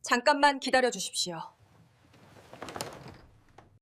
잠깐만 기다려 주십시오.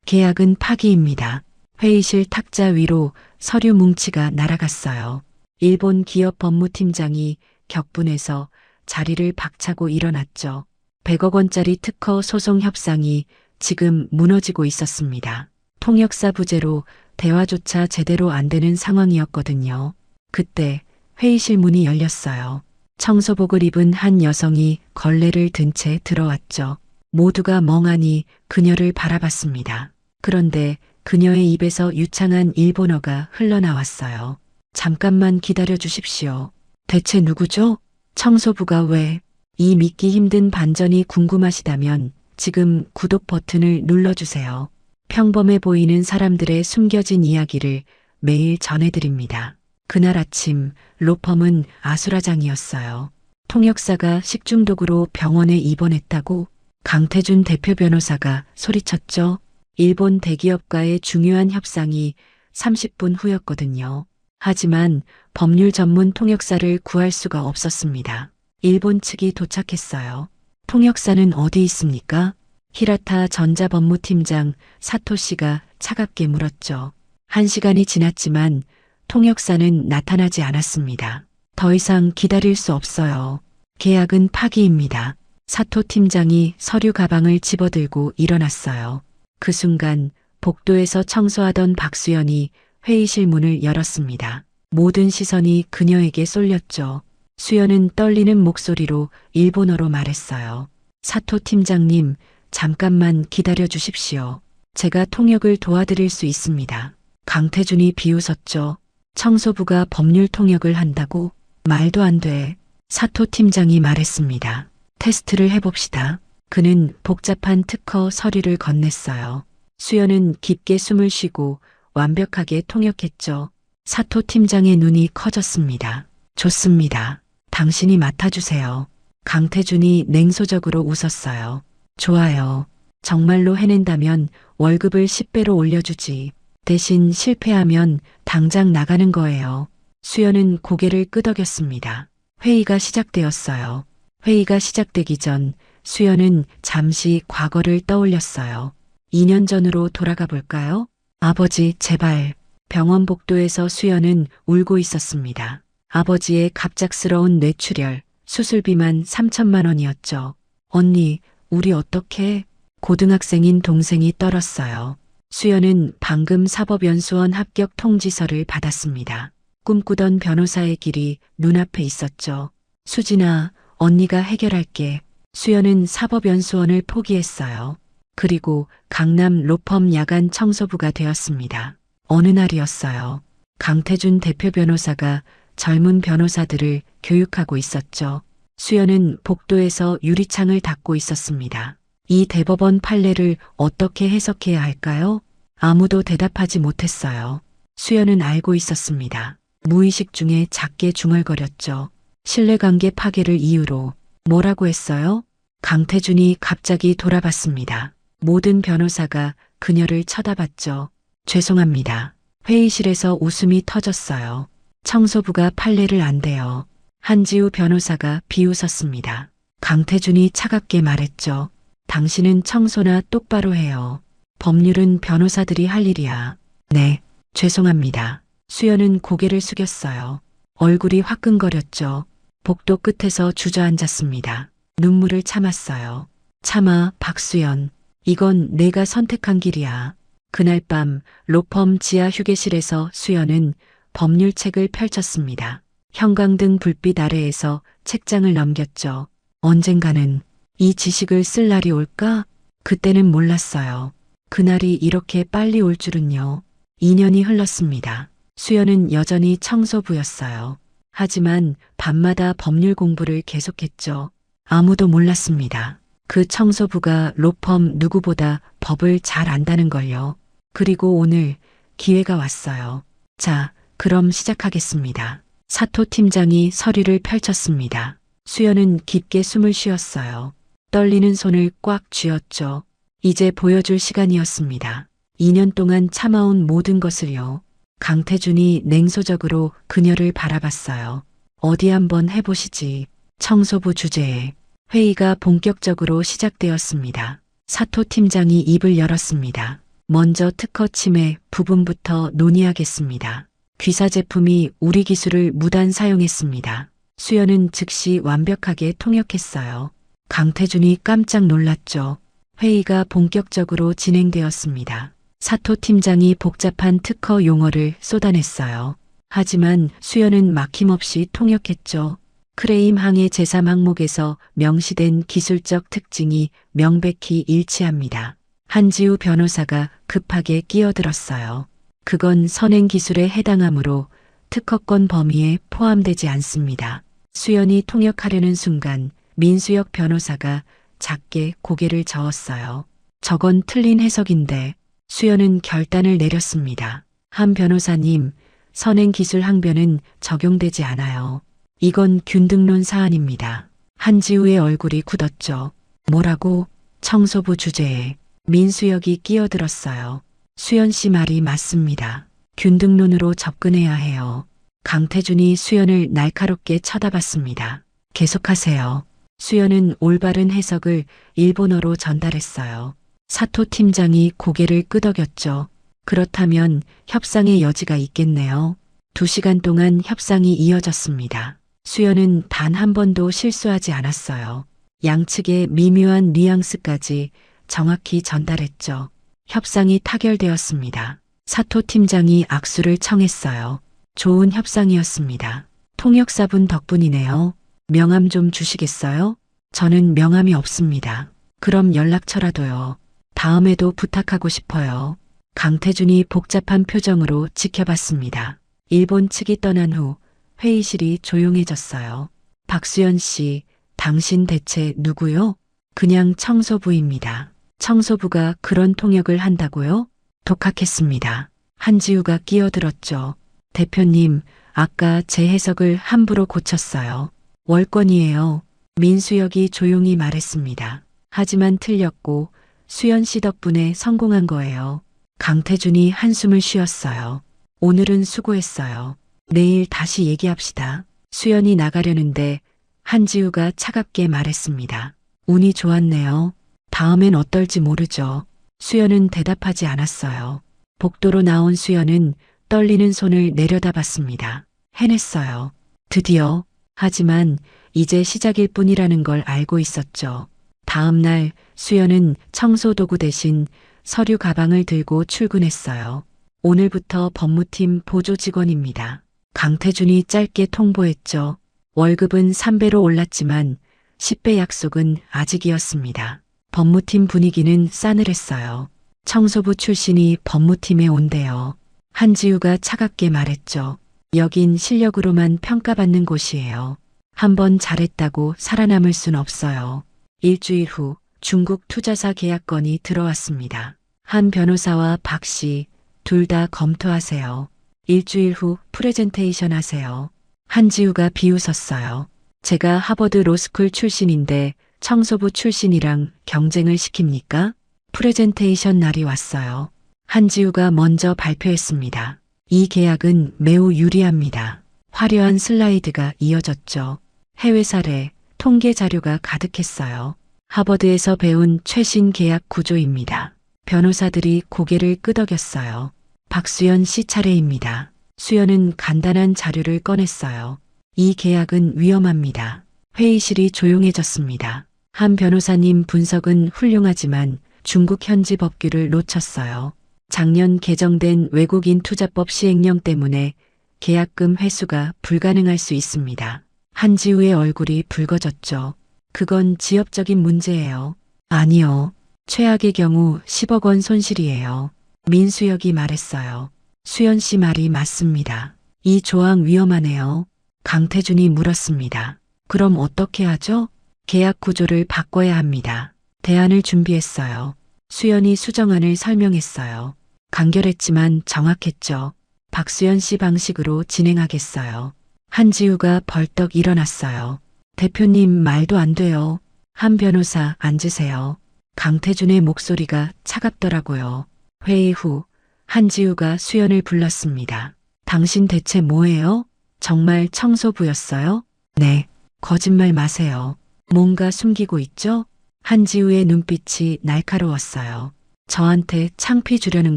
계약은 파기입니다. 회의실 탁자 위로 서류 뭉치가 날아갔어요. 일본 기업 법무팀장이 격분해서 자리를 박차고 일어났죠. 100억 원짜리 특허 소송 협상이 지금 무너지고 있었습니다. 통역사 부재로 대화조차 제대로 안 되는 상황이었거든요. 그때 회의실 문이 열렸어요. 청소복을 입은 한 여성이 걸레를 든 채 들어왔죠. 모두가 멍하니 그녀를 바라봤습니다. 그런데 그녀의 입에서 유창한 일본어가 흘러나왔어요. 잠깐만 기다려 주십시오. 대체 누구죠? 청소부가 왜? 이 믿기 힘든 반전이 궁금하시다면 지금 구독 버튼을 눌러주세요. 평범해 보이는 사람들의 숨겨진 이야기를 매일 전해드립니다. 그날 아침 로펌은 아수라장이었어요. 통역사가 식중독으로 병원에 입원했다고 강태준 대표 변호사가 소리쳤죠. 일본 대기업과의 중요한 협상이 30분 후였거든요. 하지만 법률 전문 통역사를 구할 수가 없었습니다. 일본 측이 도착했어요. 통역사는 어디 있습니까? 히라타 전자법무팀장 사토 씨가 차갑게 물었죠. 1시간이 지났지만 통역사는 나타나지 않았습니다. 더 이상 기다릴 수 없어요. 계약은 파기입니다. 사토 팀장이 서류 가방을 집어들고 일어났어요. 그 순간 복도에서 청소하던 박수연이 회의실 문을 열었습니다. 모든 시선이 그녀에게 쏠렸죠. 수연은 떨리는 목소리로 일본어로 말했어요. 사토 팀장님, 잠깐만 기다려 주십시오. 제가 통역을 도와드릴 수 있습니다. 강태준이 비웃었죠. 청소부가 법률 통역을 한다고? 말도 안 돼. 사토 팀장이 말했습니다. 테스트를 해봅시다. 그는 복잡한 특허 서류를 건넸어요. 수연은 깊게 숨을 쉬고 완벽하게 통역했죠. 사토 팀장의 눈이 커졌습니다. 좋습니다. 당신이 맡아주세요. 강태준이 냉소적으로 웃었어요. 좋아요. 정말로 해낸다면 월급을 10배로 올려주지. 대신 실패하면 당장 나가는 거예요. 수연은 고개를 끄덕였습니다. 회의가 시작되었어요. 회의가 시작되기 전 수연은 잠시 과거를 떠올렸어요. 2년 전으로 돌아가 볼까요? 아버지, 제발. 병원 복도에서 수연은 울고 있었습니다. 아버지의 갑작스러운 뇌출혈, 수술비만 3천만 원이었죠. 언니, 우리 어떡해? 고등학생인 동생이 떨었어요. 수연은 방금 사법연수원 합격 통지서를 받았습니다. 꿈꾸던 변호사의 길이 눈앞에 있었죠. 수진아, 언니가 해결할게. 수연은 사법연수원을 포기했어요. 그리고 강남 로펌 야간 청소부가 되었습니다. 어느 날이었어요. 강태준 대표 변호사가 젊은 변호사들을 교육하고 있었죠. 수연은 복도에서 유리창을 닫고 있었습니다. 이 대법원 판례를 어떻게 해석해야 할까요? 아무도 대답하지 못했어요. 수연은 알고 있었습니다. 무의식 중에 작게 중얼거렸죠. 신뢰관계 파괴를 이유로. 뭐라고 했어요? 강태준이 갑자기 돌아봤습니다. 모든 변호사가 그녀를 쳐다봤죠. 죄송합니다. 회의실에서 웃음이 터졌어요. 청소부가 판례를 안 돼요. 한지우 변호사가 비웃었습니다. 강태준이 차갑게 말했죠. 당신은 청소나 똑바로 해요. 법률은 변호사들이 할 일이야. 네, 죄송합니다. 수연은 고개를 숙였어요. 얼굴이 화끈거렸죠. 복도 끝에서 주저앉았습니다. 눈물을 참았어요. 참아, 박수연. 이건 내가 선택한 길이야. 그날 밤 로펌 지하 휴게실에서 수연은 법률책을 펼쳤습니다. 형광등 불빛 아래에서 책장을 넘겼죠. 언젠가는 이 지식을 쓸 날이 올까? 그때는 몰랐어요. 그날이 이렇게 빨리 올 줄은요. 2년이 흘렀습니다. 수연은 여전히 청소부였어요. 하지만 밤마다 법률 공부를 계속했죠. 아무도 몰랐습니다. 그 청소부가 로펌 누구보다 법을 잘 안다는 걸요. 그리고 오늘 기회가 왔어요. 자, 그럼 시작하겠습니다. 사토 팀장이 서류를 펼쳤습니다. 수연은 깊게 숨을 쉬었어요. 떨리는 손을 꽉 쥐었죠. 이제 보여줄 시간이었습니다. 2년 동안 참아온 모든 것을요. 강태준이 냉소적으로 그녀를 바라봤어요. 어디 한번 해보시지. 청소부 주제에. 회의가 본격적으로 시작되었습니다. 사토 팀장이 입을 열었습니다. 먼저 특허 침해 부분부터 논의하겠습니다. 귀사 제품이 우리 기술을 무단 사용했습니다. 수연은 즉시 완벽하게 통역했어요. 강태준이 깜짝 놀랐죠. 회의가 본격적으로 진행되었습니다. 사토 팀장이 복잡한 특허 용어를 쏟아냈어요. 하지만 수연은 막힘없이 통역했죠. 크레임 항해 제3항목에서 명시된 기술적 특징이 명백히 일치합니다. 한지우 변호사가 급하게 끼어들었어요. 그건 선행 기술에 해당하므로 특허권 범위에 포함되지 않습니다. 수연이 통역하려는 순간 민수혁 변호사가 작게 고개를 저었어요. 저건 틀린 해석인데. 수연은 결단을 내렸습니다. 한 변호사님, 선행기술 항변은 적용되지 않아요. 이건 균등론 사안입니다. 한지우의 얼굴이 굳었죠. 뭐라고? 청소부 주제에. 민수혁이 끼어들었어요. 수연 씨 말이 맞습니다. 균등론으로 접근해야 해요. 강태준이 수연을 날카롭게 쳐다봤습니다. 계속하세요. 수연은 올바른 해석을 일본어로 전달했어요. 사토 팀장이 고개를 끄덕였죠. 그렇다면 협상의 여지가 있겠네요. 2시간 동안 협상이 이어졌습니다. 수연은 단 한 번도 실수하지 않았어요. 양측의 미묘한 뉘앙스까지 정확히 전달했죠. 협상이 타결되었습니다. 사토 팀장이 악수를 청했어요. 좋은 협상이었습니다. 통역사분 덕분이네요. 명함 좀 주시겠어요? 저는 명함이 없습니다. 그럼 연락처라도요. 다음에도 부탁하고 싶어요. 강태준이 복잡한 표정으로 지켜봤습니다. 일본 측이 떠난 후 회의실이 조용해졌어요. 박수연 씨, 당신 대체 누구요? 그냥 청소부입니다. 청소부가 그런 통역을 한다고요? 독학했습니다. 한지우가 끼어들었죠. 대표님, 아까 제 해석을 함부로 고쳤어요. 월권이에요. 민수혁이 조용히 말했습니다. 하지만 틀렸고 수연 씨 덕분에 성공한 거예요. 강태준이 한숨을 쉬었어요. 오늘은 수고했어요. 내일 다시 얘기합시다. 수연이 나가려는데 한지우가 차갑게 말했습니다. 운이 좋았네요. 다음엔 어떨지 모르죠. 수연은 대답하지 않았어요. 복도로 나온 수연은 떨리는 손을 내려다봤습니다. 해냈어요. 드디어. 하지만 이제 시작일 뿐이라는 걸 알고 있었죠. 다음 날 수연은 청소도구 대신 서류 가방을 들고 출근했어요. 오늘부터 법무팀 보조 직원입니다. 강태준이 짧게 통보했죠. 월급은 3배로 올랐지만 10배 약속은 아직이었습니다. 법무팀 분위기는 싸늘했어요. 청소부 출신이 법무팀에 온대요. 한지우가 차갑게 말했죠. 여긴 실력으로만 평가받는 곳이에요. 한번 잘했다고 살아남을 순 없어요. 일주일 후 중국 투자사 계약건이 들어왔습니다. 한 변호사와 박 씨, 둘 다 검토하세요. 일주일 후 프레젠테이션 하세요. 한지우가 비웃었어요. 제가 하버드 로스쿨 출신인데 청소부 출신이랑 경쟁을 시킵니까? 프레젠테이션 날이 왔어요. 한지우가 먼저 발표했습니다. 이 계약은 매우 유리합니다. 화려한 슬라이드가 이어졌죠. 해외 사례, 통계 자료가 가득했어요. 하버드에서 배운 최신 계약 구조입니다. 변호사들이 고개를 끄덕였어요. 박수연 씨 차례입니다. 수연은 간단한 자료를 꺼냈어요. 이 계약은 위험합니다. 회의실이 조용해졌습니다. 한 변호사님 분석은 훌륭하지만 중국 현지 법규를 놓쳤어요. 작년 개정된 외국인 투자법 시행령 때문에 계약금 회수가 불가능할 수 있습니다. 한지우의 얼굴이 붉어졌죠. 그건 지엽적인 문제예요. 아니요. 최악의 경우 10억 원 손실이에요. 민수혁이 말했어요. 수연 씨 말이 맞습니다. 이 조항 위험하네요. 강태준이 물었습니다. 그럼 어떻게 하죠? 계약 구조를 바꿔야 합니다. 대안을 준비했어요. 수연이 수정안을 설명했어요. 간결했지만 정확했죠. 박수연 씨 방식으로 진행하겠어요. 한지우가 벌떡 일어났어요. 대표님 말도 안 돼요. 한 변호사 앉으세요. 강태준의 목소리가 차갑더라고요. 회의 후 한지우가 수연을 불렀습니다. 당신 대체 뭐예요? 정말 청소부였어요? 네. 거짓말 마세요. 뭔가 숨기고 있죠? 한지우의 눈빛이 날카로웠어요. 저한테 창피 주려는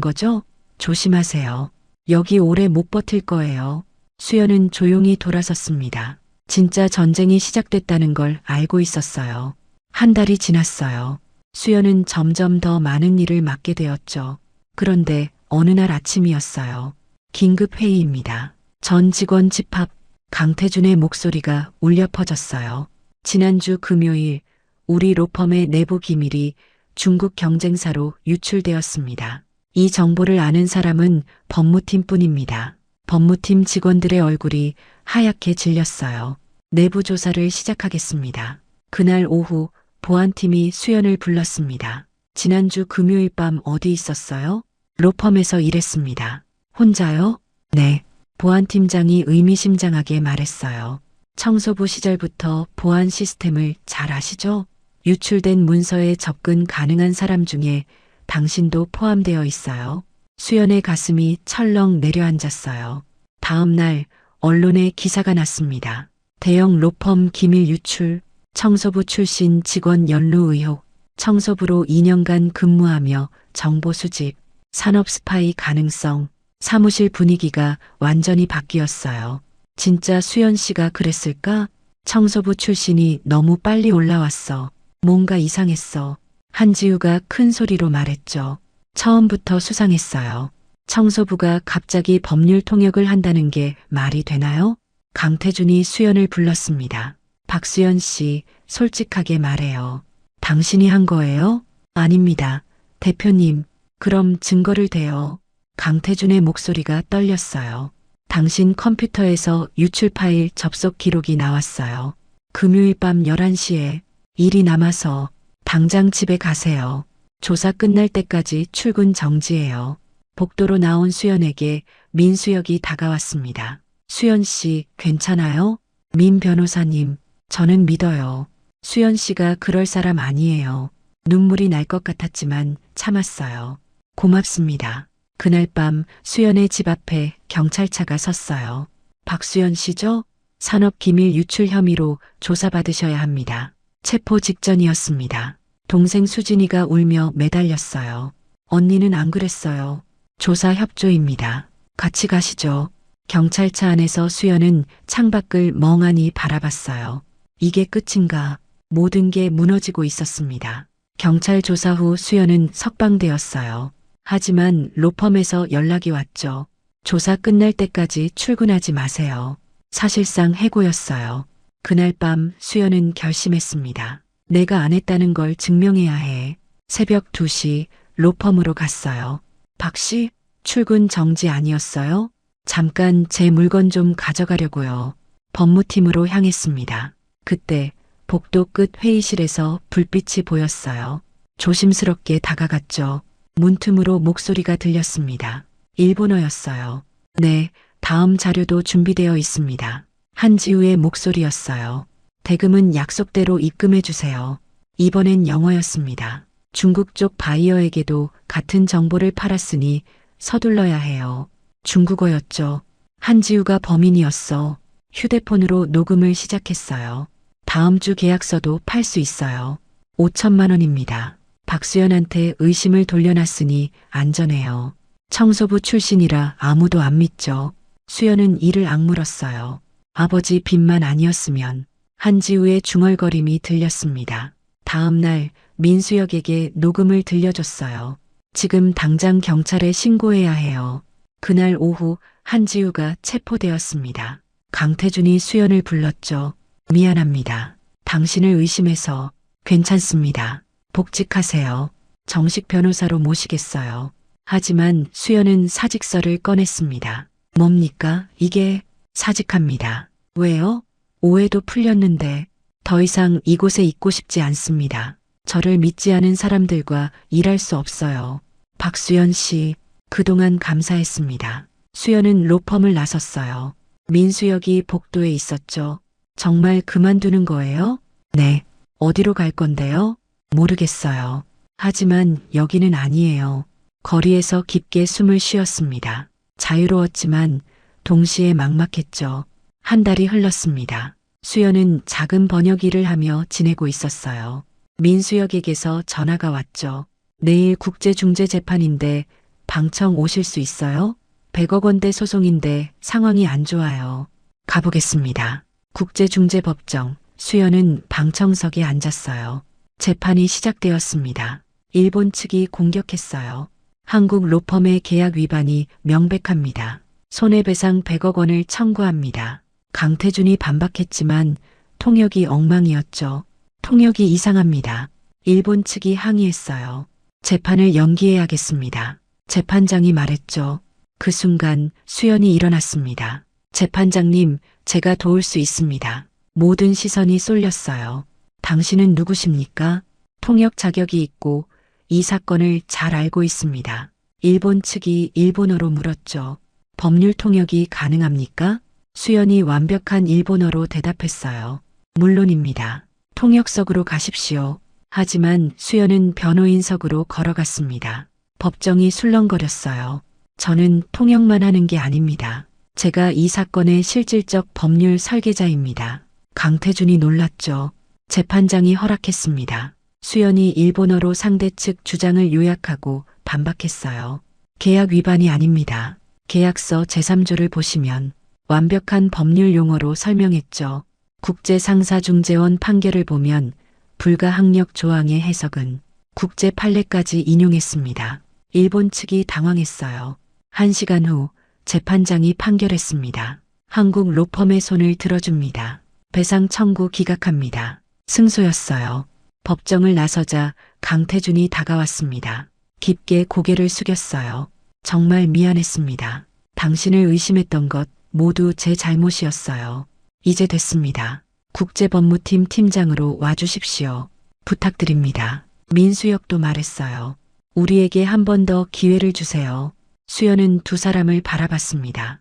거죠? 조심하세요. 여기 오래 못 버틸 거예요. 수연은 조용히 돌아섰습니다. 진짜 전쟁이 시작됐다는 걸 알고 있었어요. 한 달이 지났어요. 수연은 점점 더 많은 일을 맡게 되었죠. 그런데 어느 날 아침이었어요. 긴급 회의입니다. 전 직원 집 앞 강태준의 목소리가 울려 퍼졌어요. 지난주 금요일 우리 로펌의 내부 기밀이 중국 경쟁사로 유출되었습니다. 이 정보를 아는 사람은 법무팀뿐입니다. 법무팀 직원들의 얼굴이 하얗게 질렸어요. 내부 조사를 시작하겠습니다. 그날 오후 보안팀이 수연을 불렀습니다. 지난주 금요일 밤 어디 있었어요? 로펌에서 일했습니다. 혼자요? 네. 보안팀장이 의미심장하게 말했어요. 청소부 시절부터 보안 시스템을 잘 아시죠? 유출된 문서에 접근 가능한 사람 중에 당신도 포함되어 있어요. 수연의 가슴이 철렁 내려앉았어요. 다음 날 언론에 기사가 났습니다. 대형 로펌 기밀 유출, 청소부 출신 직원 연루 의혹, 청소부로 2년간 근무하며 정보 수집, 산업 스파이 가능성, 사무실 분위기가 완전히 바뀌었어요. 진짜 수연 씨가 그랬을까? 청소부 출신이 너무 빨리 올라왔어. 뭔가 이상했어. 한지우가 큰 소리로 말했죠. 처음부터 수상했어요. 청소부가 갑자기 법률 통역을 한다는 게 말이 되나요? 강태준이 수연을 불렀습니다. 박수연 씨, 솔직하게 말해요. 당신이 한 거예요? 아닙니다. 대표님, 그럼 증거를 대요. 강태준의 목소리가 떨렸어요. 당신 컴퓨터에서 유출 파일 접속 기록이 나왔어요. 금요일 밤 11시에 일이 남아서 당장 집에 가세요. 조사 끝날 때까지 출근 정지해요. 복도로 나온 수연에게 민수역이 다가왔습니다. 수연 씨, 괜찮아요? 민 변호사님, 저는 믿어요. 수연 씨가 그럴 사람 아니에요. 눈물이 날 것 같았지만 참았어요. 고맙습니다. 그날 밤 수연의 집 앞에 경찰차가 섰어요. 박수연 씨죠? 산업기밀 유출 혐의로 조사받으셔야 합니다. 체포 직전이었습니다. 동생 수진이가 울며 매달렸어요. 언니는 안 그랬어요. 조사 협조입니다. 같이 가시죠. 경찰차 안에서 수연은 창밖을 멍하니 바라봤어요. 이게 끝인가? 모든 게 무너지고 있었습니다. 경찰 조사 후 수연은 석방되었어요. 하지만 로펌에서 연락이 왔죠. 조사 끝날 때까지 출근하지 마세요. 사실상 해고였어요. 그날 밤 수연은 결심했습니다. 내가 안 했다는 걸 증명해야 해. 새벽 2시 로펌으로 갔어요. 박 씨, 출근 정지 아니었어요? 잠깐 제 물건 좀 가져가려고요. 법무팀으로 향했습니다. 그때 복도 끝 회의실에서 불빛이 보였어요. 조심스럽게 다가갔죠. 문틈으로 목소리가 들렸습니다. 일본어였어요. 네, 다음 자료도 준비되어 있습니다. 한지우의 목소리였어요. 대금은 약속대로 입금해 주세요. 이번엔 영어였습니다. 중국 쪽 바이어에게도 같은 정보를 팔았으니 서둘러야 해요. 중국어였죠. 한지우가 범인이었어. 휴대폰으로 녹음을 시작했어요. 다음 주 계약서도 팔 수 있어요. 5천만 원입니다. 박수연한테 의심을 돌려놨으니 안전해요. 청소부 출신이라 아무도 안 믿죠. 수연은 이를 악물었어요. 아버지 빚만 아니었으면. 한지우의 중얼거림이 들렸습니다. 다음 날 민수역에게 녹음을 들려줬어요. 지금 당장 경찰에 신고해야 해요. 그날 오후 한지우가 체포되었습니다. 강태준이 수연을 불렀죠. 미안합니다. 당신을 의심해서. 괜찮습니다. 복직하세요. 정식 변호사로 모시겠어요. 하지만 수연은 사직서를 꺼냈습니다. 뭡니까? 이게 사직합니다. 왜요? 오해도 풀렸는데 더 이상 이곳에 있고 싶지 않습니다. 저를 믿지 않은 사람들과 일할 수 없어요. 박수연 씨, 그동안 감사했습니다. 수연은 로펌을 나섰어요. 민수역이 복도에 있었죠. 정말 그만두는 거예요? 네. 어디로 갈 건데요? 모르겠어요. 하지만 여기는 아니에요. 거리에서 깊게 숨을 쉬었습니다. 자유로웠지만 동시에 막막했죠. 한 달이 흘렀습니다. 수연은 작은 번역 일을 하며 지내고 있었어요. 민수역에게서 전화가 왔죠. 내일 국제중재재판인데 방청 오실 수 있어요? 100억 원대 소송인데 상황이 안 좋아요. 가보겠습니다. 국제중재법정. 수연은 방청석에 앉았어요. 재판이 시작되었습니다. 일본 측이 공격했어요. 한국 로펌의 계약 위반이 명백합니다. 손해배상 100억 원을 청구합니다. 강태준이 반박했지만 통역이 엉망이었죠. 통역이 이상합니다. 일본 측이 항의했어요. 재판을 연기해야겠습니다. 재판장이 말했죠. 그 순간 수연이 일어났습니다. 재판장님, 제가 도울 수 있습니다. 모든 시선이 쏠렸어요. 당신은 누구십니까? 통역 자격이 있고 이 사건을 잘 알고 있습니다. 일본 측이 일본어로 물었죠. 법률 통역이 가능합니까? 수연이 완벽한 일본어로 대답했어요. 물론입니다. 통역석으로 가십시오. 하지만 수연은 변호인석으로 걸어갔습니다. 법정이 술렁거렸어요. 저는 통역만 하는 게 아닙니다. 제가 이 사건의 실질적 법률 설계자입니다. 강태준이 놀랐죠. 재판장이 허락했습니다. 수연이 일본어로 상대 측 주장을 요약하고 반박했어요. 계약 위반이 아닙니다. 계약서 제3조를 보시면 완벽한 법률 용어로 설명했죠. 국제상사중재원 판결을 보면 불가항력 조항의 해석은 국제 판례까지 인용했습니다. 일본 측이 당황했어요. 1시간 후 재판장이 판결했습니다. 한국 로펌의 손을 들어줍니다. 배상 청구 기각합니다. 승소였어요. 법정을 나서자 강태준이 다가왔습니다. 깊게 고개를 숙였어요. 정말 미안했습니다. 당신을 의심했던 것 모두 제 잘못이었어요. 이제 됐습니다. 국제법무팀 팀장으로 와주십시오. 부탁드립니다. 민수역도 말했어요. 우리에게 한 번 더 기회를 주세요. 수연은 두 사람을 바라봤습니다.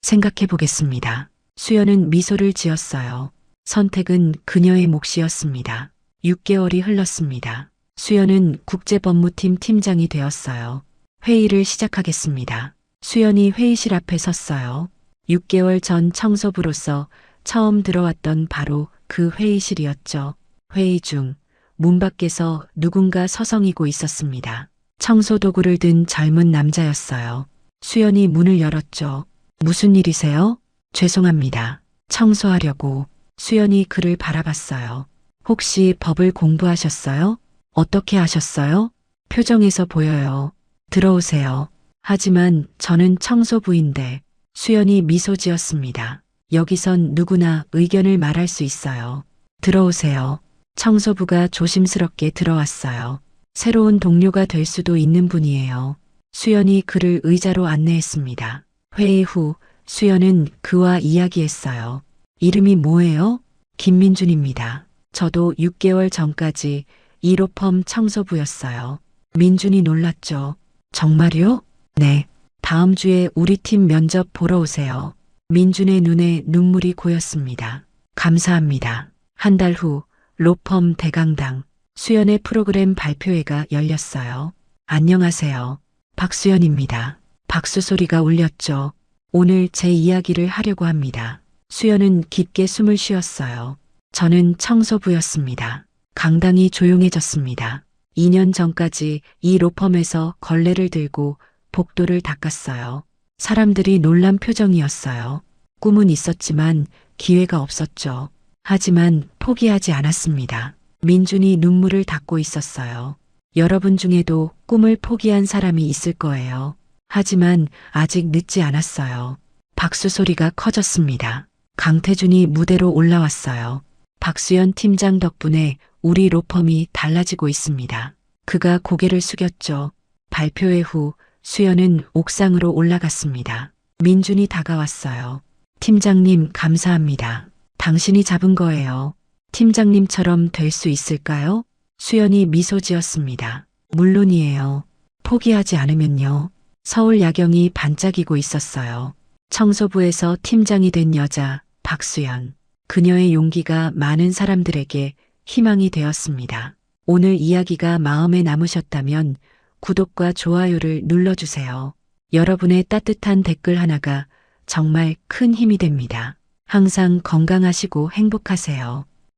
생각해 보겠습니다. 수연은 미소를 지었어요. 선택은 그녀의 몫이었습니다. 6개월이 흘렀습니다. 수연은 국제법무팀 팀장이 되었어요. 회의를 시작하겠습니다. 수연이 회의실 앞에 섰어요. 6개월 전 청소부로서 처음 들어왔던 바로 그 회의실이었죠. 회의 중 문 밖에서 누군가 서성이고 있었습니다. 청소 도구를 든 젊은 남자였어요. 수연이 문을 열었죠. 무슨 일이세요? 죄송합니다. 청소하려고. 수연이 그를 바라봤어요. 혹시 법을 공부하셨어요? 어떻게 하셨어요? 표정에서 보여요. 들어오세요. 하지만 저는 청소부인데. 수연이 미소 지었습니다. 여기선 누구나 의견을 말할 수 있어요. 들어오세요. 청소부가 조심스럽게 들어왔어요. 새로운 동료가 될 수도 있는 분이에요. 수연이 그를 의자로 안내했습니다. 회의 후 수연은 그와 이야기했어요. 이름이 뭐예요? 김민준입니다. 저도 6개월 전까지 이 로펌 청소부였어요. 민준이 놀랐죠. 정말요? 네. 다음 주에 우리 팀 면접 보러 오세요. 민준의 눈에 눈물이 고였습니다. 감사합니다. 한 달 후 로펌 대강당 수연의 프로그램 발표회가 열렸어요. 안녕하세요. 박수연입니다. 박수 소리가 울렸죠. 오늘 제 이야기를 하려고 합니다. 수연은 깊게 숨을 쉬었어요. 저는 청소부였습니다. 강당이 조용해졌습니다. 2년 전까지 이 로펌에서 걸레를 들고 복도를 닦았어요. 사람들이 놀란 표정이었어요. 꿈은 있었지만 기회가 없었죠. 하지만 포기하지 않았습니다. 민준이 눈물을 닦고 있었어요. 여러분 중에도 꿈을 포기한 사람이 있을 거예요. 하지만 아직 늦지 않았어요. 박수 소리가 커졌습니다. 강태준이 무대로 올라왔어요. 박수연 팀장 덕분에 우리 로펌이 달라지고 있습니다. 그가 고개를 숙였죠. 발표회 후 수연은 옥상으로 올라갔습니다. 민준이 다가왔어요. 팀장님 감사합니다. 당신이 잡은 거예요. 팀장님처럼 될 수 있을까요? 수연이 미소 지었습니다. 물론이에요. 포기하지 않으면요. 서울 야경이 반짝이고 있었어요. 청소부에서 팀장이 된 여자 박수연. 그녀의 용기가 많은 사람들에게 희망이 되었습니다. 오늘 이야기가 마음에 남으셨다면 구독과 좋아요를 눌러주세요. 여러분의 따뜻한 댓글 하나가 정말 큰 힘이 됩니다. 항상 건강하시고 행복하세요.